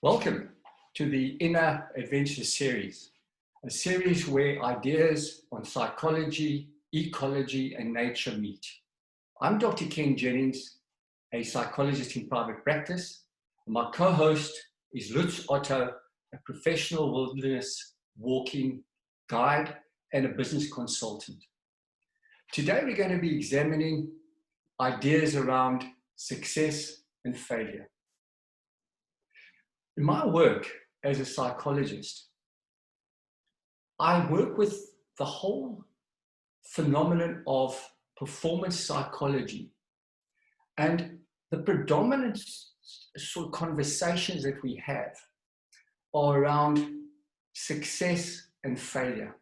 Welcome to the Inner Adventure series, a series where ideas on psychology, ecology, and nature meet. I'm Dr. Ken Jennings, a psychologist in private practice. My co-host is Lutz, Otto, a professional wilderness walking guide and a business consultant. Today, we're going to be examining ideas around success and failure. In my work as a psychologist, I work with the whole phenomenon of performance psychology, and the predominant sort of conversations that we have are around success and failure.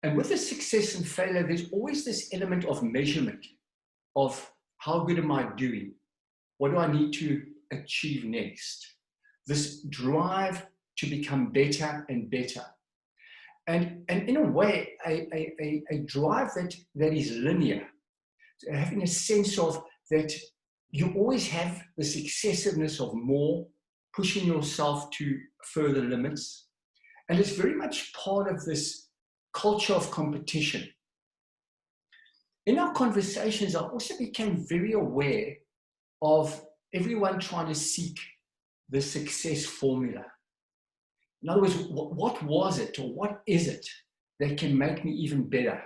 And with the success and failure, there's always this element of measurement of how good am I doing? What do I need to achieve next? This drive to become better and better. And in a way, a drive that is linear, having a sense of that you always have this excessiveness of more, pushing yourself to further limits. And it's very much part of this culture of competition. In our conversations, I also became very aware of everyone trying to seek the success formula. In other words, what was it or what is it that can make me even better,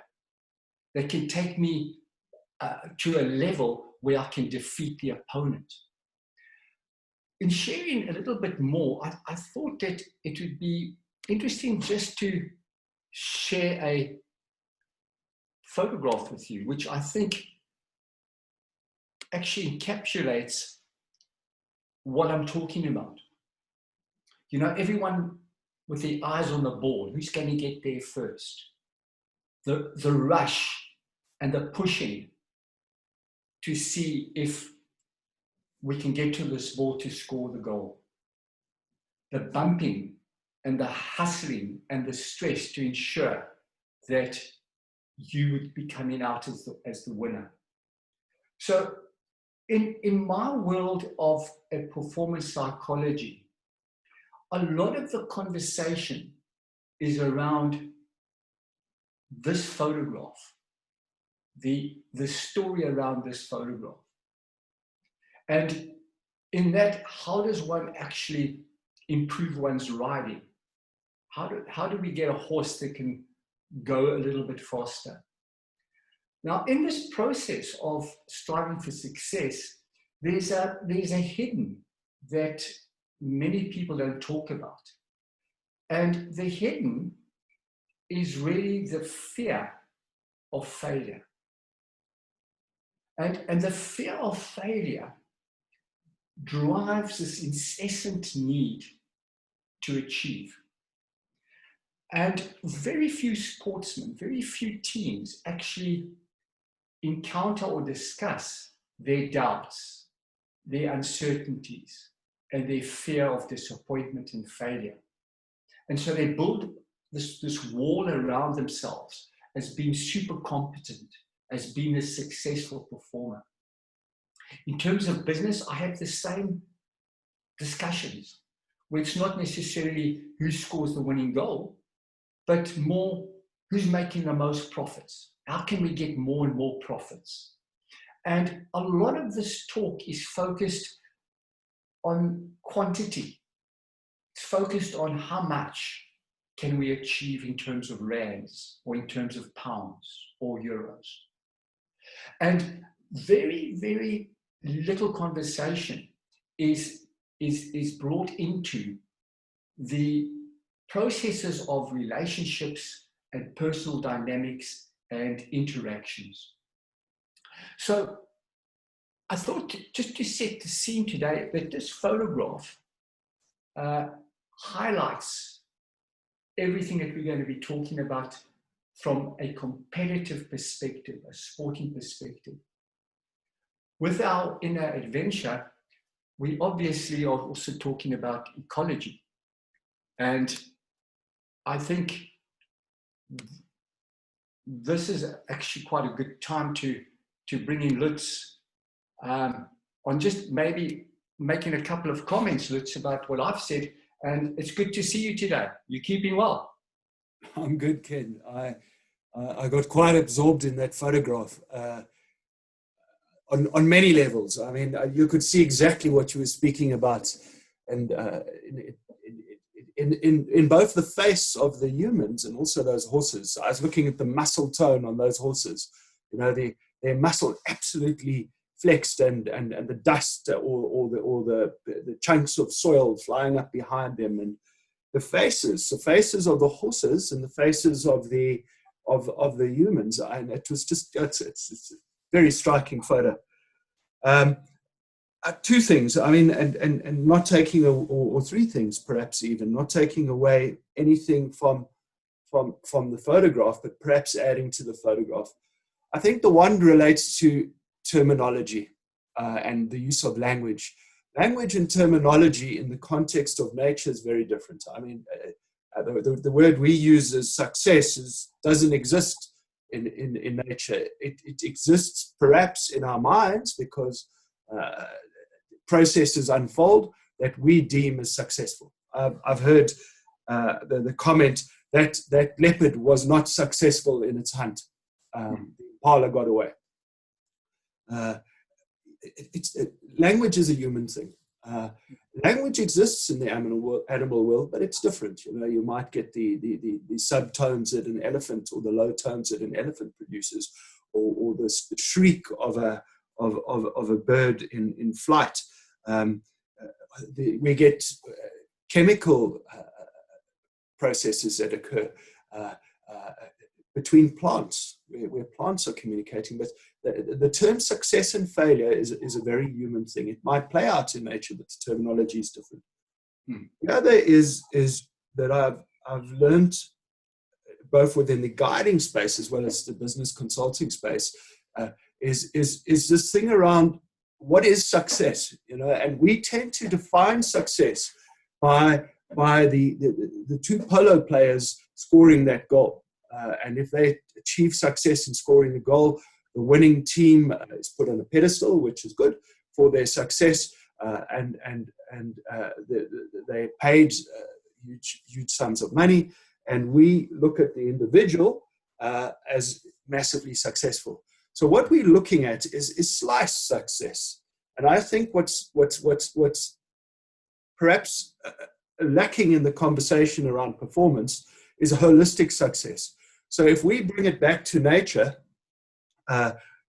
that can take me to a level where I can defeat the opponent? In sharing a little bit more, I thought that it would be interesting just to share a photograph with you, which I think actually encapsulates what I'm talking about. You know, everyone with their eyes on the ball, who's going to get there first? The rush and the pushing to see if we can get to this ball to score the goal. The bumping and the hustling and the stress to ensure that you would be coming out as the winner. So in my world of a performance psychology, a lot of the conversation is around this photograph, the story around this photograph. And in that, how does one actually improve one's riding? How do we get a horse that can go a little bit faster? Now, in this process of striving for success, there's a hidden that many people don't talk about. And the hidden is really the fear of failure. And the fear of failure drives this incessant need to achieve. And very few sportsmen, very few teams actually encounter or discuss their doubts, their uncertainties, and their fear of disappointment and failure. And so they build this wall around themselves as being super competent, as being a successful performer. In terms of business, I have the same discussions, where it's not necessarily who scores the winning goal, but more who's making the most profits. How can we get more and more profits? And a lot of this talk is focused on quantity. It's focused on how much can we achieve in terms of rands or in terms of pounds or euros. And very, very little conversation is brought into the processes of relationships and personal dynamics and interactions. So I thought just to set the scene today that this photograph highlights everything that we're going to be talking about from a competitive perspective, a sporting perspective. With our inner adventure, we obviously are also talking about ecology. And I think this is actually quite a good time to bring in Lutz on just maybe making a couple of comments, Lutz, about what I've said, and it's good to see you today. You're keeping well. I'm good, Ken. I got quite absorbed in that photograph on many levels. I mean, you could see exactly what you were speaking about, and in both the face of the humans and also those horses. I was looking at the muscle tone on those horses. You know, their muscle absolutely flexed, and the dust or the chunks of soil flying up behind them, and the faces of the horses and the faces of the humans. And it was just it's a very striking photo. Two things, I mean, and not taking, or three things, perhaps even, not taking away anything from the photograph, but perhaps adding to the photograph. I think the one relates to terminology and the use of language. Language and terminology in the context of nature is very different. I mean, the word we use as success doesn't exist in nature. It exists perhaps in our minds because processes unfold that we deem as successful. I've heard the comment that leopard was not successful in its hunt. The impala got away. Language is a human thing. Language exists in the animal world, but it's different. You know, you might get the subtones that an elephant, or the low tones that an elephant produces, or the shriek of a bird in flight. We get chemical processes that occur between plants, where plants are communicating. But the term success and failure is a very human thing. It might play out in nature, but the terminology is different. The other is that I've learned, both within the guiding space as well as the business consulting space, is this thing around what is success, you know. And we tend to define success by the two polo players scoring that goal, and if they achieve success in scoring the goal, the winning team is put on a pedestal, which is good for their success, and they paid huge sums of money, and we look at the individual as massively successful. So what we're looking at is slice success, and I think what's perhaps lacking in the conversation around performance is a holistic success. So if we bring it back to nature,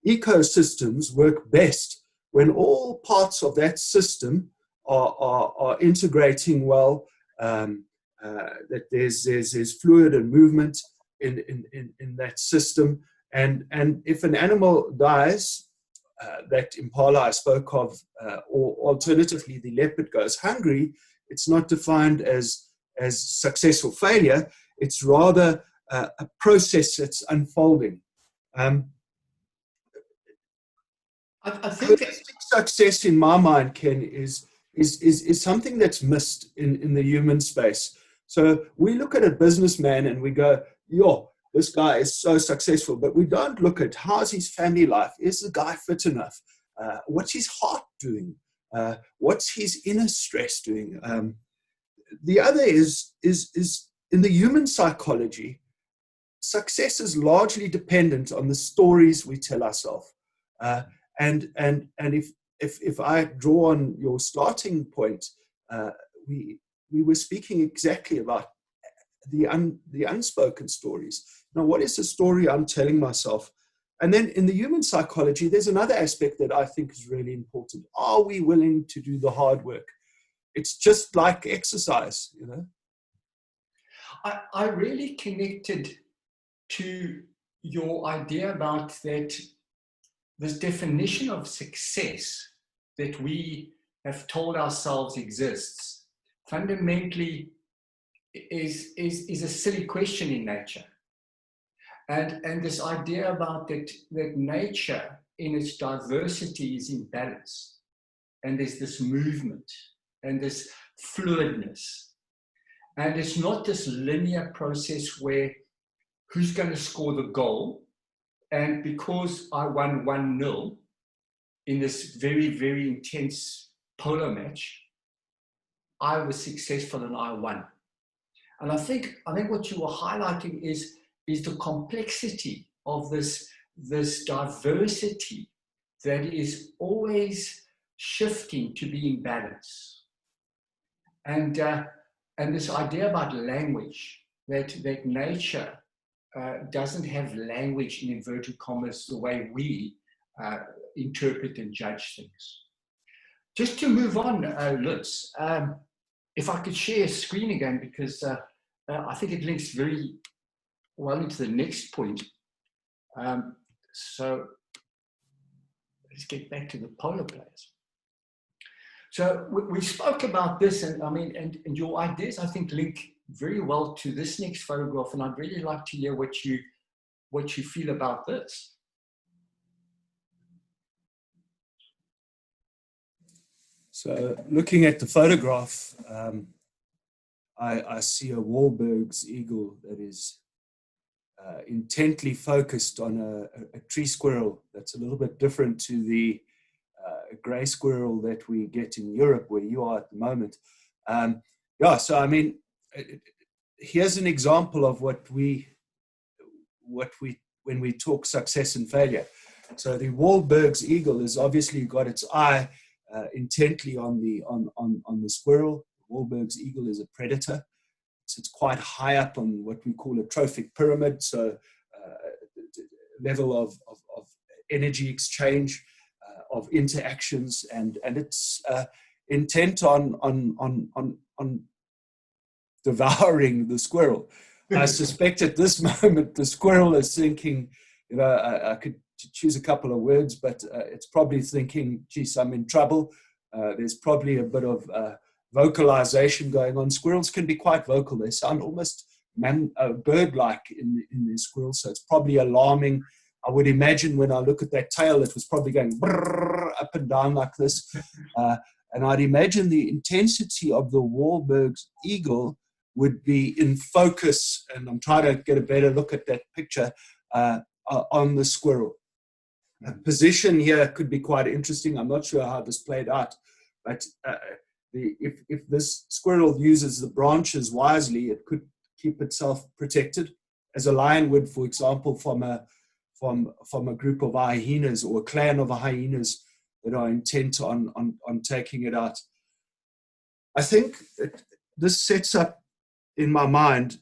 ecosystems work best when all parts of that system are integrating well. That there's fluid and movement in that system. And if an animal dies, that impala I spoke of, or alternatively the leopard goes hungry, it's not defined as success or failure. It's rather a process that's unfolding. I think success, in my mind, Ken, is something that's missed in the human space. So we look at a businessman and we go, yo, this guy is so successful, but we don't look at how's his family life. Is the guy fit enough? What's his heart doing? What's his inner stress doing? The other is in the human psychology, success is largely dependent on the stories we tell ourselves. And if I draw on your starting point, we were speaking exactly about the unspoken stories. Now, what is the story I'm telling myself? And then in the human psychology, there's another aspect that I think is really important. Are we willing to do the hard work? It's just like exercise, you know. I really connected to your idea about that, this definition of success that we have told ourselves exists fundamentally is a silly question in nature. And this idea about that nature in its diversity is in balance. And there's this movement and this fluidness. And it's not this linear process where who's going to score the goal. And because I won 1-0 in this very, very intense polo match, I was successful and I won. And I think what you were highlighting is the complexity of this diversity that is always shifting to be in balance. And this idea about language, that nature doesn't have language in inverted commas the way we interpret and judge things. Just to move on, Lutz, if I could share a screen again, because I think it links very well into the next point. So let's get back to the polo players. So we spoke about this, and I mean, and your ideas, I think, link very well to this next photograph, and I'd really like to hear what you feel about this. So looking at the photograph, I see a Wahlberg's eagle that is intently focused on a tree squirrel that's a little bit different to the gray squirrel that we get in Europe, where you are at the moment. Yeah, so I mean, here's an example of what we when we talk success and failure. So the Wahlberg's eagle has obviously got its eye intently on the squirrel. Wahlberg's eagle is a predator. It's quite high up on what we call a trophic pyramid, so level of energy exchange, of interactions, and it's intent on devouring the squirrel. I suspect at this moment the squirrel is thinking, you know, I could choose a couple of words, but it's probably thinking, geez, I'm in trouble. There's probably a bit of vocalization going on. Squirrels can be quite vocal. They sound almost bird-like in their squirrels, so it's probably alarming. I would imagine when I look at that tail, it was probably going up and down like this. And I'd imagine the intensity of the Wahlberg's eagle would be in focus, and I'm trying to get a better look at that picture, on the squirrel. A position here could be quite interesting. I'm not sure how this played out, but if this squirrel uses the branches wisely, it could keep itself protected, as a lion would, for example, from a group of hyenas or a clan of hyenas that are intent on taking it out. I think this sets up, in my mind,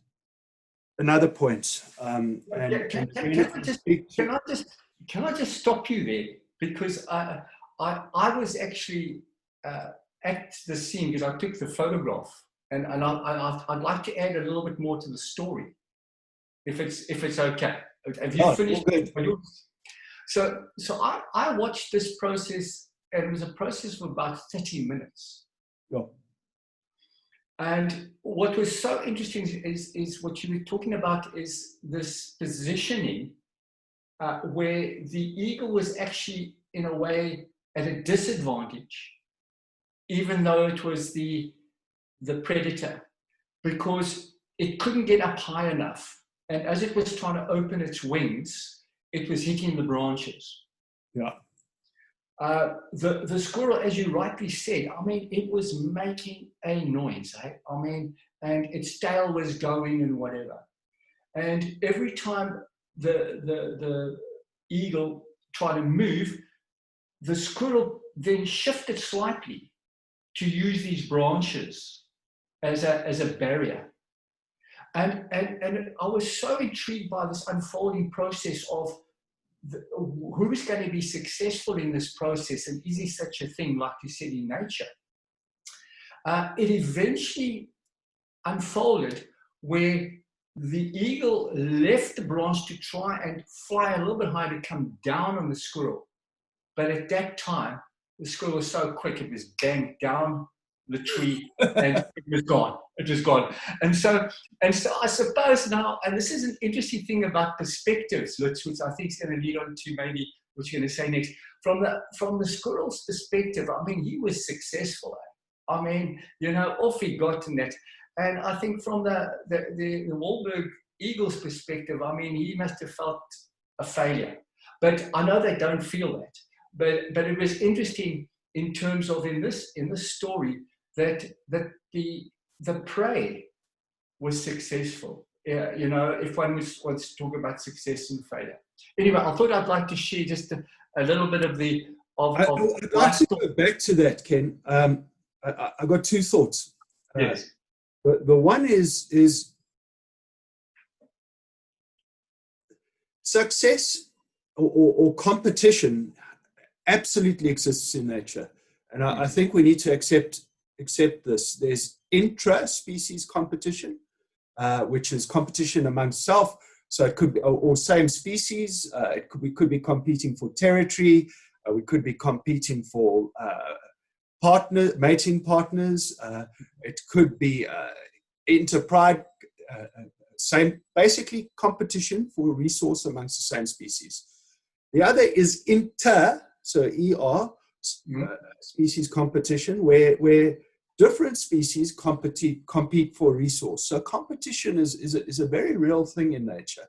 another point. Can I just stop you there? Because I was actually at the scene because I took the photograph, and I'd like to add a little bit more to the story, if it's okay. Have you finished? So I watched this process, and it was a process of about 30 minutes. Yeah. And what was so interesting is what you were talking about is this positioning where the eagle was actually, in a way, at a disadvantage, even though it was the predator, because it couldn't get up high enough. And as it was trying to open its wings, it was hitting the branches. Yeah. The squirrel, as you rightly said, I mean, it was making a noise. I mean, and its tail was going and whatever. And every time the eagle tried to move, the squirrel then shifted slightly to use these branches as a barrier. And I was so intrigued by this unfolding process of who is going to be successful in this process, and is there such a thing, like you said, in nature? It eventually unfolded where the eagle left the branch to try and fly a little bit higher to come down on the squirrel. But at that time, the squirrel was so quick, it was bang down the tree and it was gone. It was gone. And so I suppose now, and this is an interesting thing about perspectives, Lutz, which I think is going to lead on to maybe what you're going to say next. From the squirrel's perspective, I mean, he was successful. I mean, you know, off he got in that. And I think from the Wahlberg eagle's perspective, I mean, he must have felt a failure. But I know they don't feel that. But it was interesting in terms of in this story that the prey was successful. You know, if one wants to talk about success and failure. Anyway, I thought I'd like to share just a little bit of the I'd like to go back to that, Ken. I got two thoughts. Yes. The one is success or competition absolutely exists in nature, and I think we need to accept this. There's intra-species competition, which is competition among self. So it could be, or same species. We could be competing for territory. We could be competing for mating partners. It could be interpride, basically competition for a resource amongst the same species. The other is inter, so ER, species competition, where different species compete for resource. So competition is a very real thing in nature.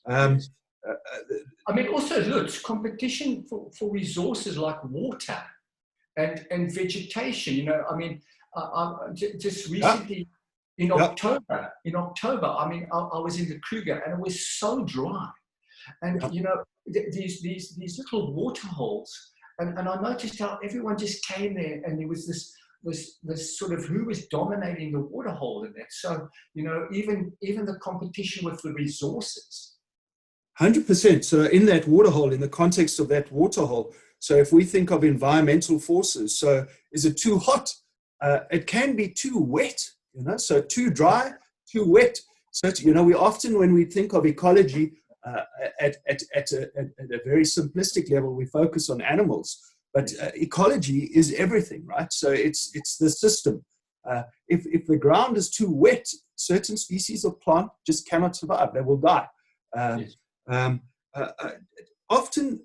I mean, also, Lutz, competition for resources like water and vegetation. You know, I mean, just recently in October, I mean, I was in the Kruger and it was so dry, and you know, these little water holes, and I noticed how everyone just came there, and there was this sort of who was dominating the water hole in that. So you know, even the competition with the resources. 100%. So in that water hole, in the context of that water hole, so if we think of environmental forces, so is it too hot? It can be too wet, you know, so too dry, too wet. So, you know, we often, when we think of ecology at a very simplistic level, we focus on animals, but ecology is everything, right? So it's the system. If the ground is too wet, certain species of plant just cannot survive. They will die. Often,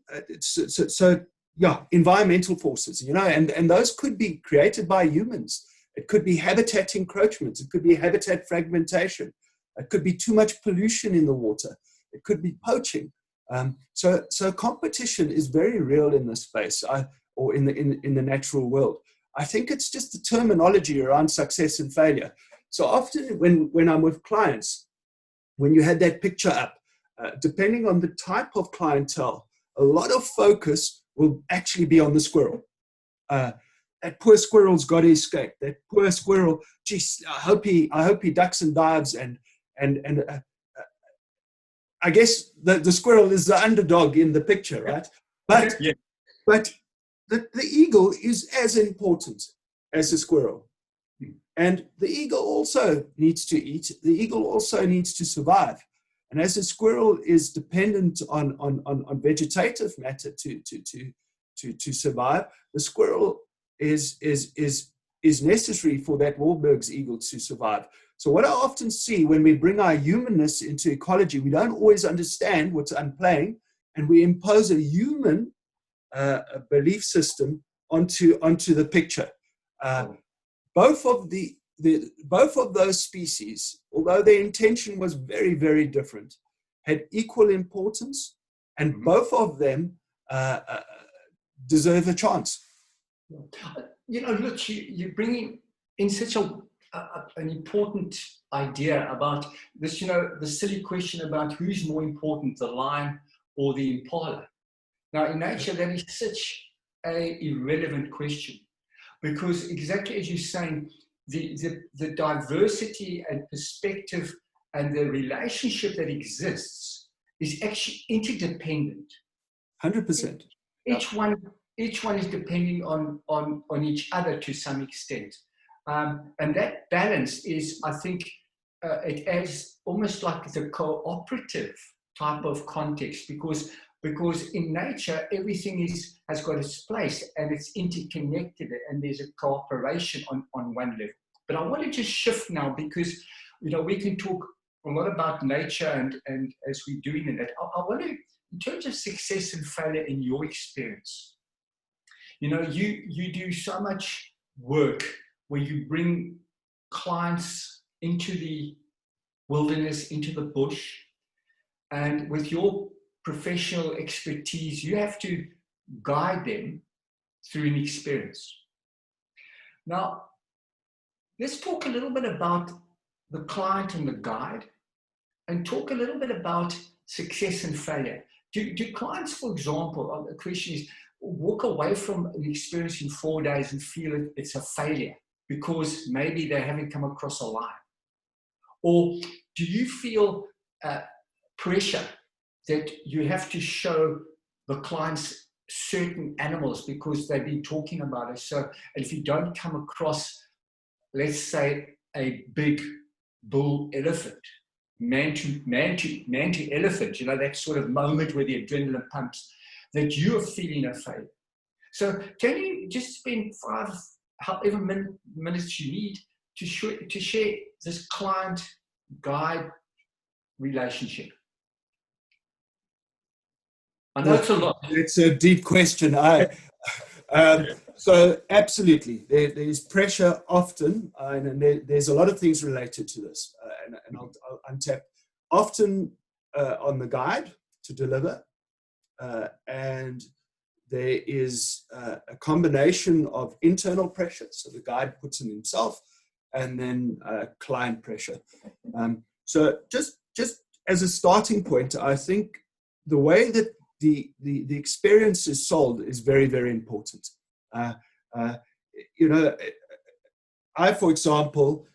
environmental forces, you know, and those could be created by humans. It could be habitat encroachment. It could be habitat fragmentation. It could be too much pollution in the water. It could be poaching. So competition is very real in this space, or in the natural world. I think it's just the terminology around success and failure. So often when I'm with clients, when you had that picture up, depending on the type of clientele, a lot of focus will actually be on the squirrel. That poor squirrel's got to escape. That poor squirrel, geez, I hope he ducks and dives. And I guess the squirrel is the underdog in the picture, right? But the eagle is as important as the squirrel. And the eagle also needs to eat. The eagle also needs to survive. And as the squirrel is dependent on vegetative matter to survive, the squirrel is necessary for that Wahlberg's eagle to survive. So what I often see when we bring our humanness into ecology, we don't always understand what's unplaying, and we impose a human belief system onto the picture. Both of those species, although their intention was very, very different, had equal importance, and both of them deserve a chance. You know, look, you're bringing in such an important idea about this, you know, the silly question about who's more important, the lion or the impala. Now, in nature, that is such an irrelevant question, because exactly as you're saying, the diversity and perspective and the relationship that exists is actually interdependent. 100%. Each one is depending on each other to some extent. And that balance is, I think, it adds almost like the cooperative type of context, because in nature, everything has got its place and it's interconnected, and there's a cooperation on one level. But I want to just shift now, because, you know, we can talk a lot about nature and as we're doing it. I want to, in terms of success and failure in your experience, you know, you do so much work where you bring clients into the wilderness, into the bush, and with your professional expertise, you have to guide them through an experience. Now, let's talk a little bit about the client and the guide, and talk a little bit about success and failure. Do clients, for example, the question is, walk away from an experience in 4 days and feel it's a failure because maybe they haven't come across a line? Or do you feel pressure that you have to show the clients certain animals because they've been talking about it? So if you don't come across, let's say, a big bull elephant, man to elephant, you know, that sort of moment where the adrenaline pumps, that you are feeling a failure. So can you just spend however minutes you need to share this client-guide relationship? I know it's a lot. It's a deep question. So absolutely, there's pressure often, and there's a lot of things related to this, and I'll untap. Often on the guide to deliver, and there is a combination of internal pressure, so the guide puts in himself, and then client pressure. So just as a starting point, I think the way that the experience is sold is very, very important. You know, I, for example,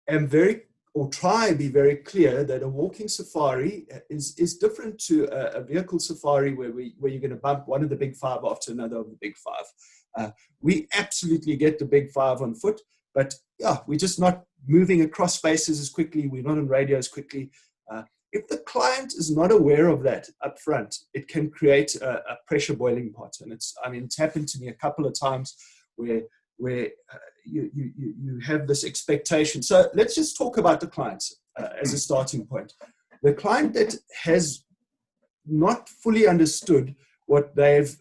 am try and be very clear that a walking safari is different to a vehicle safari where you're going to bump one of the big five after another of the big five. We absolutely get the big five on foot, but yeah, we're just not moving across spaces as quickly. We're not on radio as quickly. If the client is not aware of that up front, it can create a pressure boiling pot. And it's happened to me a couple of times where you have this expectation. So let's just talk about the clients as a starting point. The client that has not fully understood what they've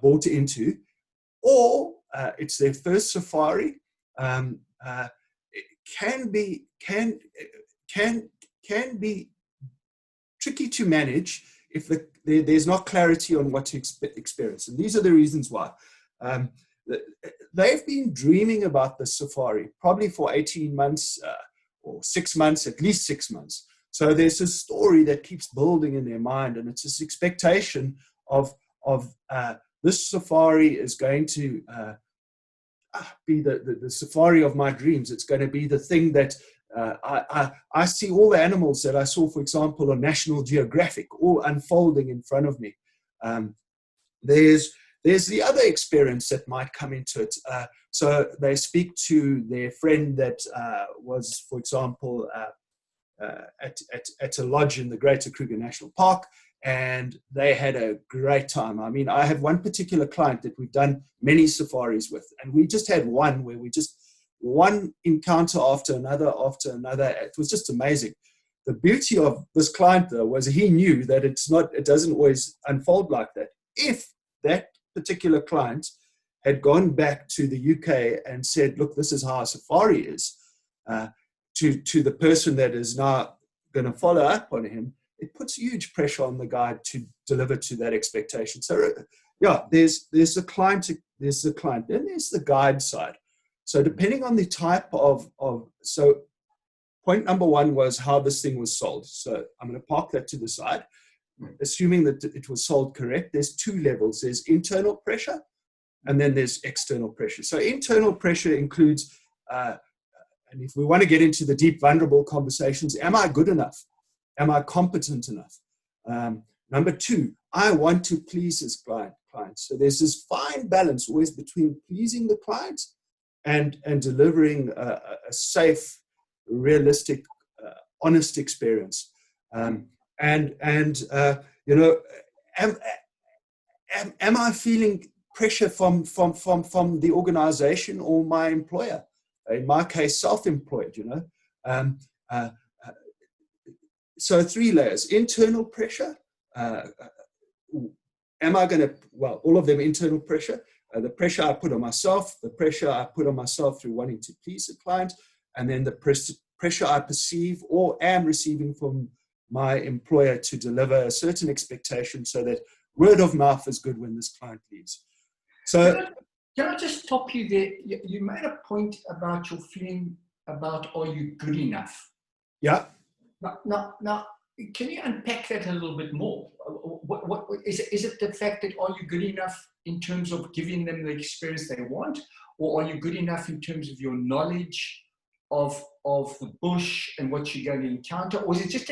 bought into, or it's their first safari, can be tricky to manage if there's not clarity on what to experience. And these are the reasons why. They've been dreaming about the safari probably for 18 months or 6 months, at least 6 months. So there's a story that keeps building in their mind, and it's this expectation of this safari is going to be the safari of my dreams. It's going to be the thing that I see all the animals that I saw, for example, on National Geographic, all unfolding in front of me. There's the other experience that might come into it. So they speak to their friend that was, for example, at a lodge in the Greater Kruger National Park, and they had a great time. I mean, I have one particular client that we've done many safaris with, and we just had one where we just one encounter after another. It was just amazing. The beauty of this client, though, was he knew that it doesn't always unfold like that. If that particular client had gone back to the UK and said, look, this is how a safari is, to the person that is now going to follow up on him, it puts huge pressure on the guide to deliver to that expectation. So yeah, there's the client, then there's the guide side. So depending on the type so point number one was how this thing was sold. So I'm going to park that to the side. Assuming that it was sold correct, there's two levels. There's internal pressure, and then there's external pressure. So internal pressure includes, and if we want to get into the deep, vulnerable conversations, am I good enough? Am I competent enough? Number two, I want to please his client. So there's this fine balance always between pleasing the client and delivering a safe, realistic, honest experience. You know, am I feeling pressure from the organization or my employer? In my case, self-employed, you know. So three layers: internal pressure. Am I going to, well, all of them internal pressure, the pressure I put on myself, the pressure I put on myself through wanting to please the client, and then the pressure I perceive or am receiving from my employer to deliver a certain expectation so that word of mouth is good when this client leaves. So Can I just stop you there? You made a point about your feeling about, are you good enough? yeah. Now, can you unpack that a little bit more? What is it the fact that, are you good enough in terms of giving them the experience they want, or are you good enough in terms of your knowledge of the bush and what you're going to encounter, or is it just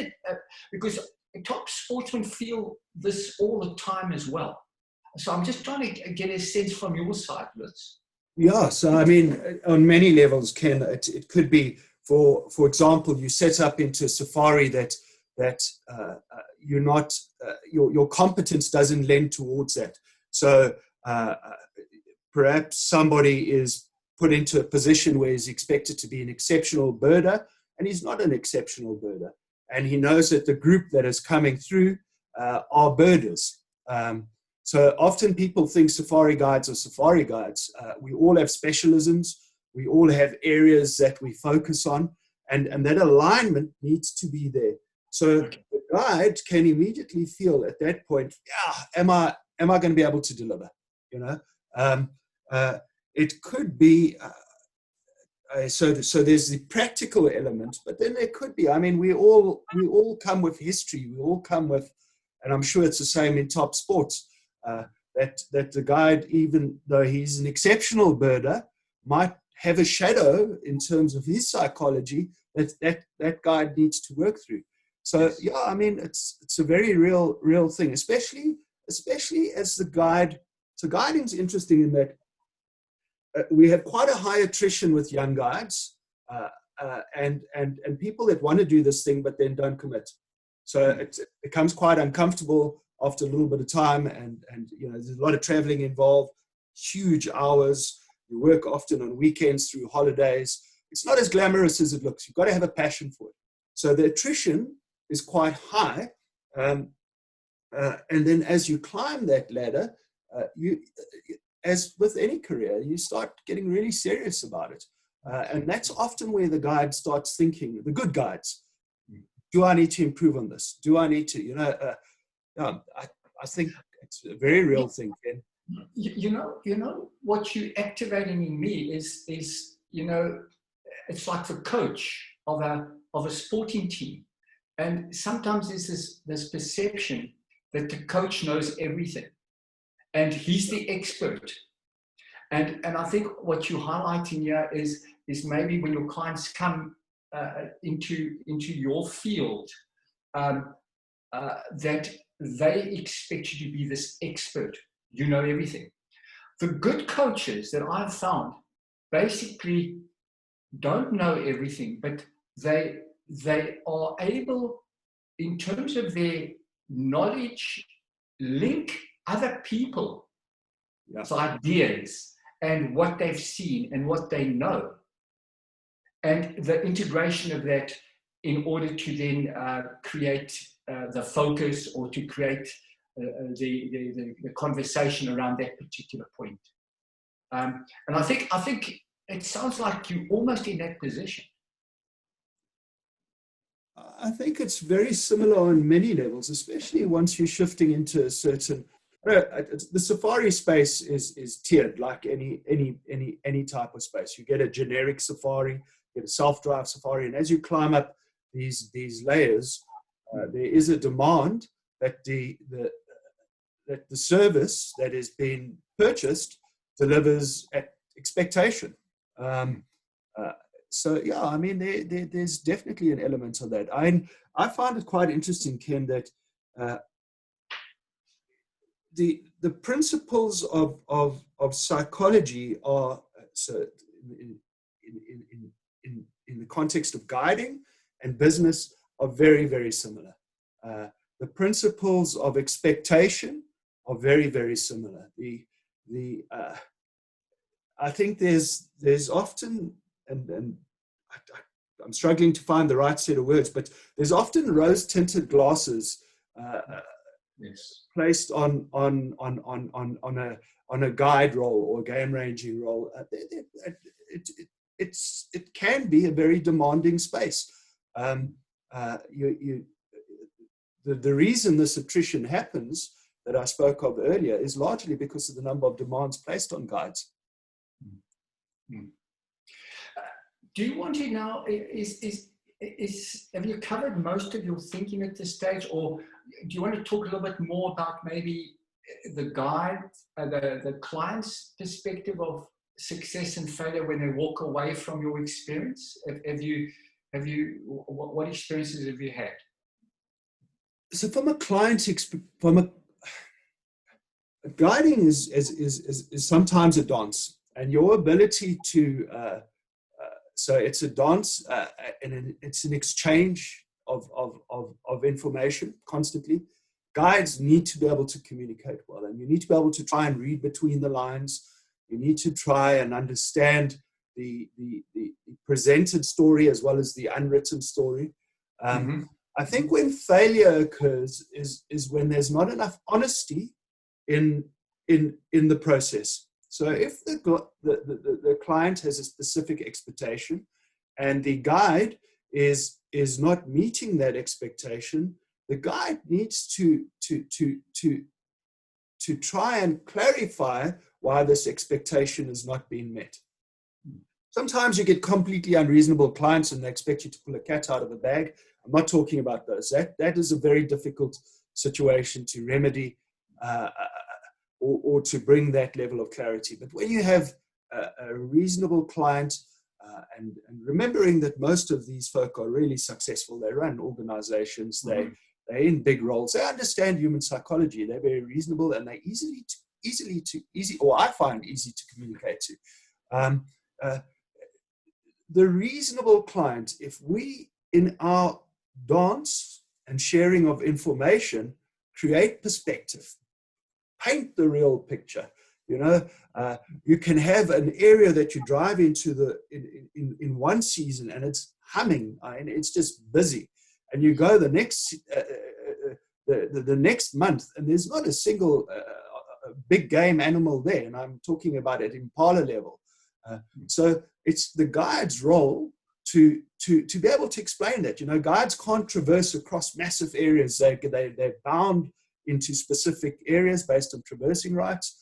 because top sportsmen feel this all the time as well? So I'm just trying to get a sense from your side, Lutz. Yeah, so I mean, on many levels, Ken, it could be, for example, you set up into Safari that you're not, your competence doesn't lend towards that. So perhaps somebody is put into a position where he's expected to be an exceptional birder, and he's not an exceptional birder. And he knows that the group that is coming through are birders. So often people think safari guides are safari guides. We all have specialisms. We all have areas that we focus on, and that alignment needs to be there. So the guide can immediately feel at that point, yeah, am I going to be able to deliver? You know, it could be. So there's the practical element, but then there could be. I mean, we all come with history. We all come with, and I'm sure it's the same in top sports. That the guide, even though he's an exceptional birder, might have a shadow in terms of his psychology that guide needs to work through. So yeah, I mean, it's a very real thing, especially as the guide. So guiding's interesting in that we have quite a high attrition with young guides and people that want to do this thing but then don't commit. So it becomes quite uncomfortable after a little bit of time, and you know, there's a lot of traveling involved, huge hours. You work often on weekends through holidays. It's not as glamorous as it looks. You've got to have a passion for it. So the attrition is quite high. And then as you climb that ladder, as with any career, you start getting really serious about it. And that's often where the guide starts thinking, the good guides, do I need to improve on this? Do I need to, you know, I think it's a very real thing, Ken. You know what you're activating in me is you know, it's like the coach of a sporting team, and sometimes there's this perception that the coach knows everything and he's the expert, and I think what you're highlighting here is maybe when your clients come into your field, that they expect you to be this expert. You know everything. The good coaches that I've found basically don't know everything, but they are able, in terms of their knowledge, link other people's ideas and what they've seen and what they know, and the integration of that in order to then create the focus, or to create the conversation around that particular point. And I think it sounds like you're almost in that position. I think it's very similar on many levels, especially once you're shifting into a certain. The safari space is tiered like any type of space. You get a generic safari, you get a self-drive safari, and as you climb up these layers, there is a demand that the service that is being purchased delivers at expectation. So yeah, I mean, there's definitely an element of that. I find it quite interesting, Ken, that the principles of psychology are, so in the context of guiding and business, are very, very similar. The principles of expectation are very, very similar. I think there's often, and I'm struggling to find the right set of words, but there's often rose-tinted glasses placed on a guide role or game ranging role. It can be a very demanding space. The reason this attrition happens that I spoke of earlier is largely because of the number of demands placed on guides. Mm. Do you want to now, have you covered most of your thinking at this stage, or do you want to talk a little bit more about maybe the guide, the client's perspective of success and failure when they walk away from your experience? What experiences have you had? So from a client, guiding is sometimes a dance, and your ability to so it's a dance, and it's an exchange of information constantly. Guides need to be able to communicate well, and you need to be able to try and read between the lines. You need to try and understand the presented story as well as the unwritten story. I think when failure occurs is when there's not enough honesty in the process. So if the client has a specific expectation and the guide is not meeting that expectation, the guide needs to try and clarify why this expectation is not being met. Sometimes you get completely unreasonable clients and they expect you to pull a cat out of a bag. I'm not talking about those. That is a very difficult situation to remedy or to bring that level of clarity. But when you have a reasonable client, and remembering that most of these folk are really successful, they run organizations, they're in big roles, they understand human psychology, they're very reasonable, and they're easy, or I find easy to communicate to. The reasonable client, if we, in our dance and sharing of information, create perspective, paint the real picture. You can have an area that you drive into in one season and it's humming and it's just busy, and you go the next month and there's not a single big game animal there, and I'm talking about at impala level. So it's the guide's role to be able to explain that. Guides can't traverse across massive areas. They're bound into specific areas based on traversing rights.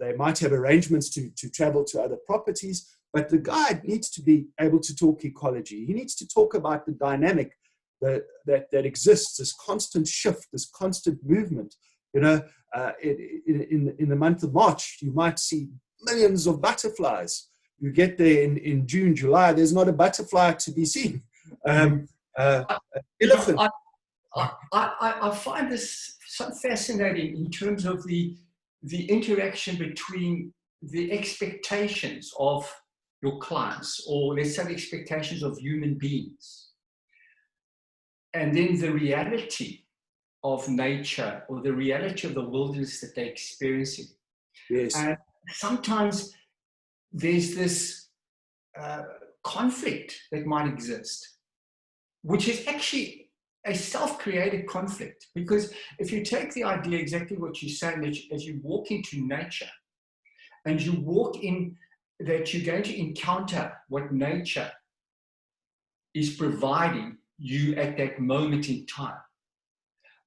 They might have arrangements to travel to other properties, but the guide needs to be able to talk ecology. He needs to talk about the dynamic that exists, this constant shift, this constant movement. In the month of March, you might see millions of butterflies. You get there in June, July, there's not a butterfly to be seen. Elephant. I find this so fascinating in terms of the interaction between the expectations of your clients, or let's say the expectations of human beings, and then the reality of nature, or the reality of the wilderness that they're experiencing. Yes. And sometimes there's this conflict that might exist, which is actually a self-created conflict. Because if you take the idea, exactly what you're saying, that as you walk into nature and you walk in, that you're going to encounter what nature is providing you at that moment in time.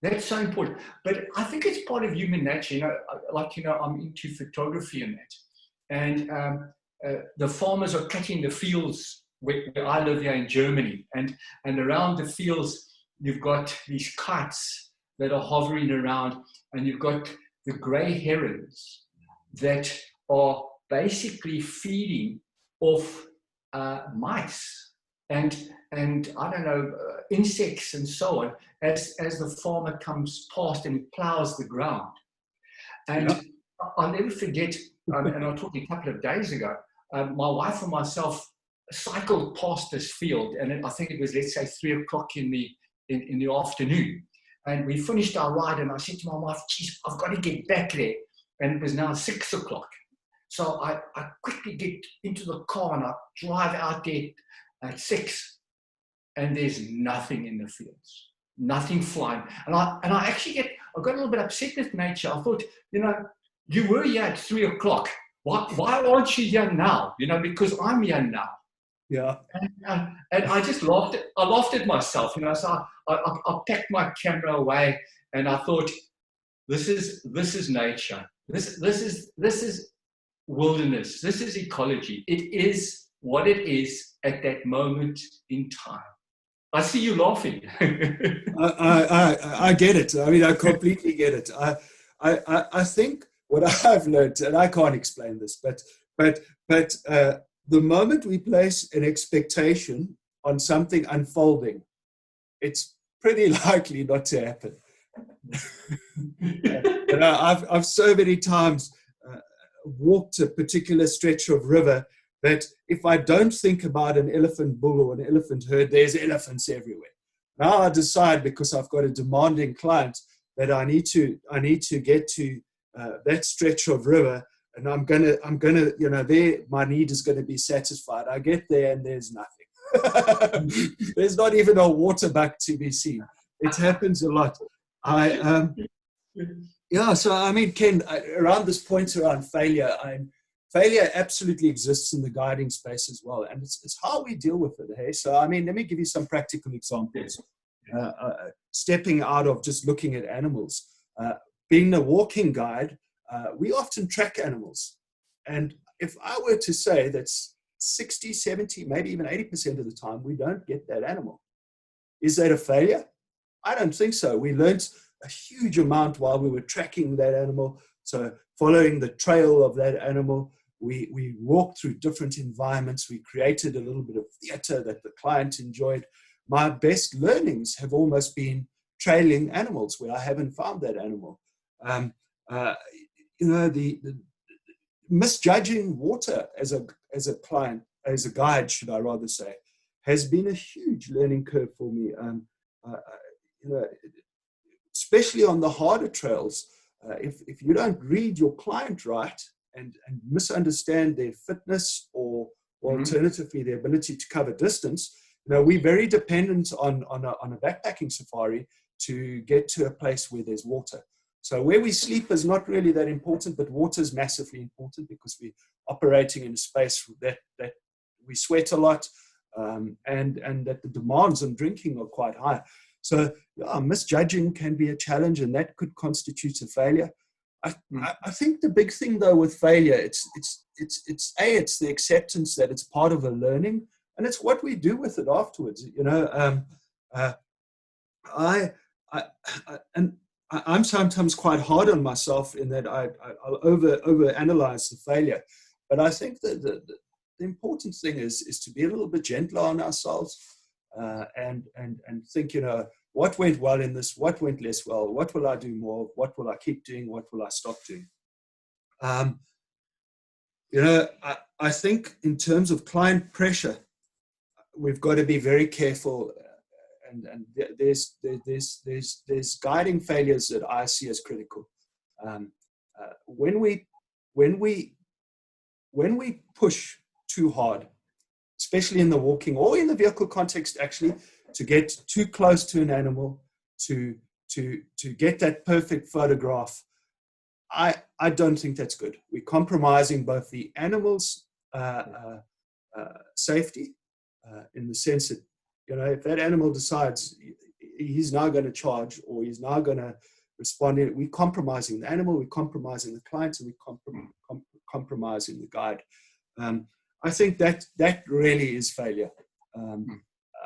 That's so important. But I think it's part of human nature. I'm into photography and that. And the farmers are cutting the fields where I live here in Germany. And around the fields, you've got these kites that are hovering around, and you've got the grey herons that are basically feeding off mice and I don't know, insects and so on, as the farmer comes past and he plows the ground. And yeah. I'll never forget, and I was talking a couple of days ago, my wife and myself cycled past this field, and I think it was, let's say, 3 o'clock in the afternoon. And we finished our ride, and I said to my wife, geez, I've got to get back there. And it was now 6 o'clock. So I quickly get into the car and I drive out there at 6, and there's nothing in the fields, nothing flying. And I actually I got a little bit upset with nature. I thought, you were here at 3 o'clock. Why aren't you here now? Because I'm here now. Yeah. And I just laughed. I laughed at myself. So I packed my camera away, and I thought, This is nature. This is wilderness. This is ecology. It is what it is at that moment in time. I see you laughing. I get it. I mean, I completely get it. I think what I've learned, and I can't explain this, but the moment we place an expectation on something unfolding, it's pretty likely not to happen. And I've so many times walked a particular stretch of river that if I don't think about an elephant bull or an elephant herd, there's elephants everywhere. Now I decide, because I've got a demanding client, that I need to get to that stretch of river, and I'm gonna there my need is gonna be satisfied. I get there and there's nothing. There's not even a water buck to be seen. It happens a lot. So I mean, Ken, around this point around failure, failure absolutely exists in the guiding space as well, and it's how we deal with it. Hey, so I mean, let me give you some practical examples. Stepping out of just looking at animals, being a walking guide, we often track animals, and if I were to say that 60, 70, maybe even 80% of the time we don't get that animal, is that a failure? I don't think so. We learned a huge amount while we were tracking that animal. So following the trail of that animal, we walked through different environments. We created a little bit of theater that the client enjoyed. My best learnings have almost been trailing animals where I haven't found that animal. The misjudging water as a client, as a guide, should I rather say, has been a huge learning curve for me. Especially on the harder trails, if you don't read your client right and misunderstand their fitness or alternatively their ability to cover distance, we're very dependent on a backpacking safari to get to a place where there's water. So where we sleep is not really that important, but water is massively important because we're operating in a space that we sweat a lot, and that the demands on drinking are quite high. So misjudging can be a challenge, and that could constitute a failure. I think the big thing though with failure, it's the acceptance that it's part of a learning, and it's what we do with it afterwards. I'm sometimes quite hard on myself in that I'll over analyze the failure, but I think that the important thing is to be a little bit gentler on ourselves, and think, what went well in this, what went less well, what will I do more, what will I keep doing, what will I stop doing. I think in terms of client pressure, we've got to be very careful, and there's guiding failures that I see as critical. When we push too hard, especially in the walking or in the vehicle context, actually, to get too close to an animal, to get that perfect photograph, I don't think that's good. We're compromising both the animal's safety, in the sense that, if that animal decides he's now going to charge or he's now going to respond, we're compromising the animal, we're compromising the clients, and we're compromising the guide. I think that really is failure.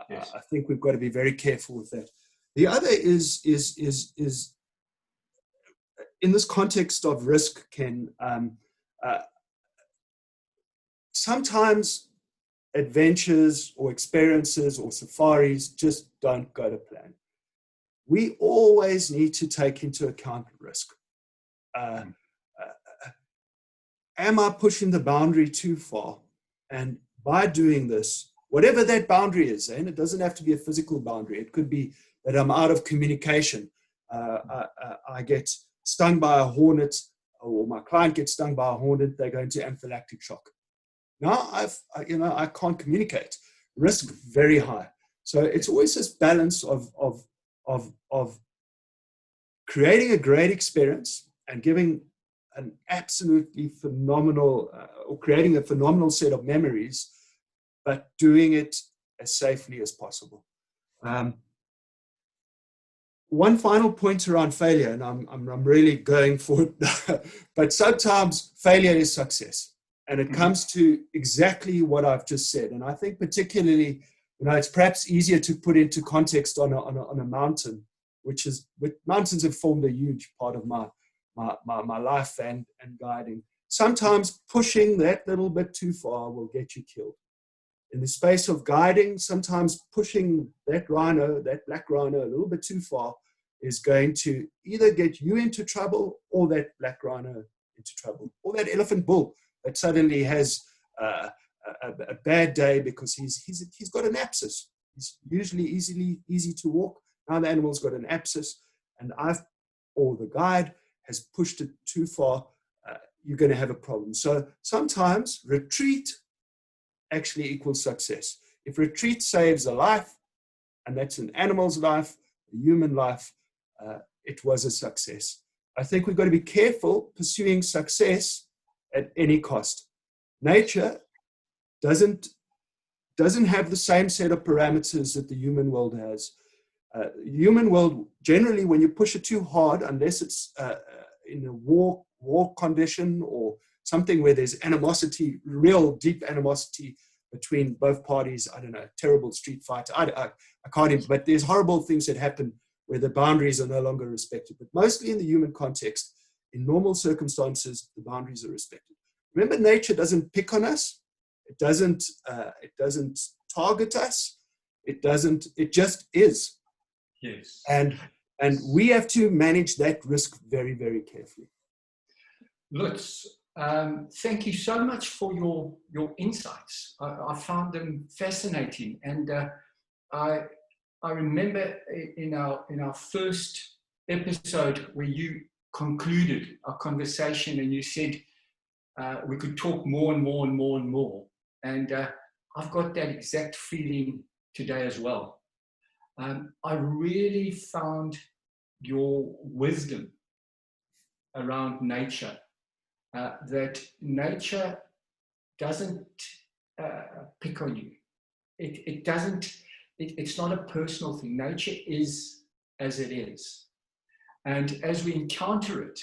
Yes. I think we've got to be very careful with that. The other is in this context of risk, Ken, sometimes adventures or experiences or safaris just don't go to plan. We always need to take into account risk. Am I pushing the boundary too far? And by doing this, whatever that boundary is, and it doesn't have to be a physical boundary. It could be that I'm out of communication. I get stung by a hornet, or my client gets stung by a hornet. They go into anaphylactic shock. Now I can't communicate. Risk very high. So it's always this balance of creating a great experience and giving an absolutely phenomenal, or creating a phenomenal set of memories, but doing it as safely as possible. one final point around failure, and I'm really going for it, but sometimes failure is success, and it comes to exactly what I've just said. And I think particularly, it's perhaps easier to put into context on a mountain, which mountains have formed a huge part of my life and guiding. Sometimes pushing that little bit too far will get you killed. In the space of guiding, sometimes pushing that black rhino, a little bit too far is going to either get you into trouble or that black rhino into trouble, or that elephant bull that suddenly has a bad day because he's got an abscess. He's usually easy to walk. Now the animal's got an abscess, and or the guide has pushed it too far. You're going to have a problem. So sometimes retreat actually equals success. If retreat saves a life, and that's an animal's life, a human life, it was a success. I think we've got to be careful pursuing success at any cost. Nature doesn't have the same set of parameters that the human world has. Human world, generally, when you push it too hard, unless it's in a war condition or something where there's animosity, real deep animosity between both parties, I don't know, terrible street fight, I can't even, but there's horrible things that happen where the boundaries are no longer respected. But mostly in the human context, in normal circumstances, the boundaries are respected. Remember, nature doesn't pick on us. It doesn't target us. It just is. Yes. And we have to manage that risk very, very carefully. Lutz, thank you so much for your insights. I found them fascinating, and I remember in our first episode where you concluded our conversation and you said we could talk more and more and more and more, and I've got that exact feeling today as well. I really found your wisdom around nature. That nature doesn't pick on you. It doesn't. It's not a personal thing. Nature is as it is, and as we encounter it,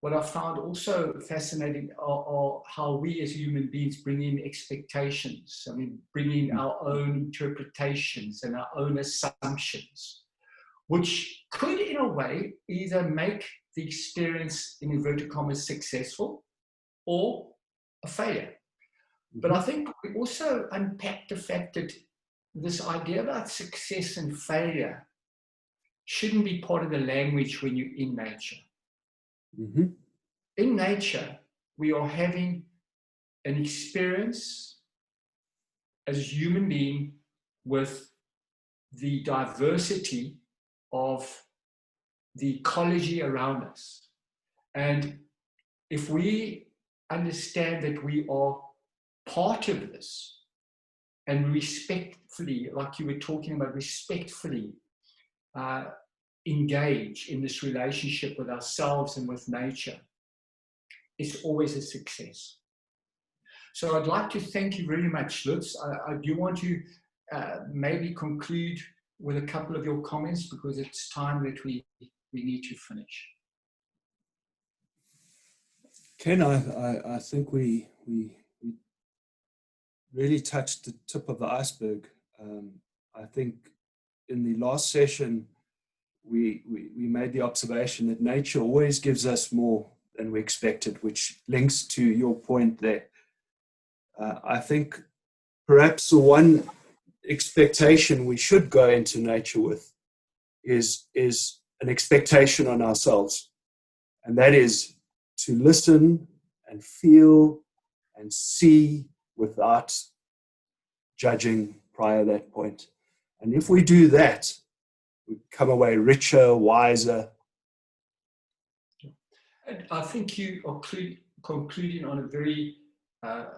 what I found also fascinating are how we as human beings bring in expectations. I mean, bring in our own interpretations and our own assumptions, which could, in a way, either make the experience, in inverted commas, successful or a failure. But I think we also unpacked the fact that this idea about success and failure shouldn't be part of the language when you're in nature. Mm-hmm. In nature, we are having an experience as a human being with the diversity of the ecology around us. And if we understand that we are part of this and respectfully, like you were talking about, respectfully engage in this relationship with ourselves and with nature, it's always a success. So I'd like to thank you very much, Lutz. I do want to maybe conclude with a couple of your comments because it's time that we need to finish. Ken, I think we really touched the tip of the iceberg. I think in the last session, we made the observation that nature always gives us more than we expected, which links to your point there. I think perhaps the one expectation we should go into nature with is an expectation on ourselves, and that is to listen and feel and see without judging prior to that point. And if we do that, we come away richer, wiser. And I think you are concluding on a very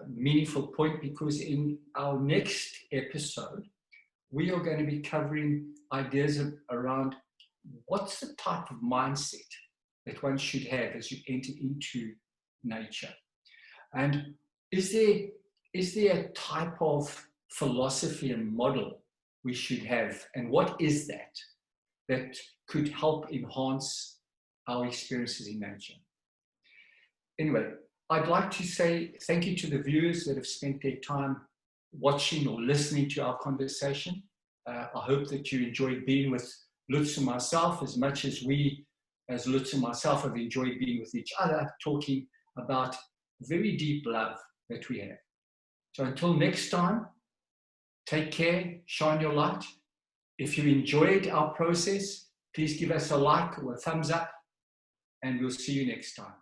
meaningful point, because in our next episode, we are going to be covering ideas around what's the type of mindset that one should have as you enter into nature. And is there a type of philosophy and model we should have? And what is that could help enhance our experiences in nature. Anyway, I'd like to say thank you to the viewers that have spent their time watching or listening to our conversation. I hope that you enjoyed being with Lutz and myself as much as we, as Lutz and myself, have enjoyed being with each other, talking about very deep love that we have. So until next time, take care, shine your light. If you enjoyed our process, please give us a like or a thumbs up, and we'll see you next time.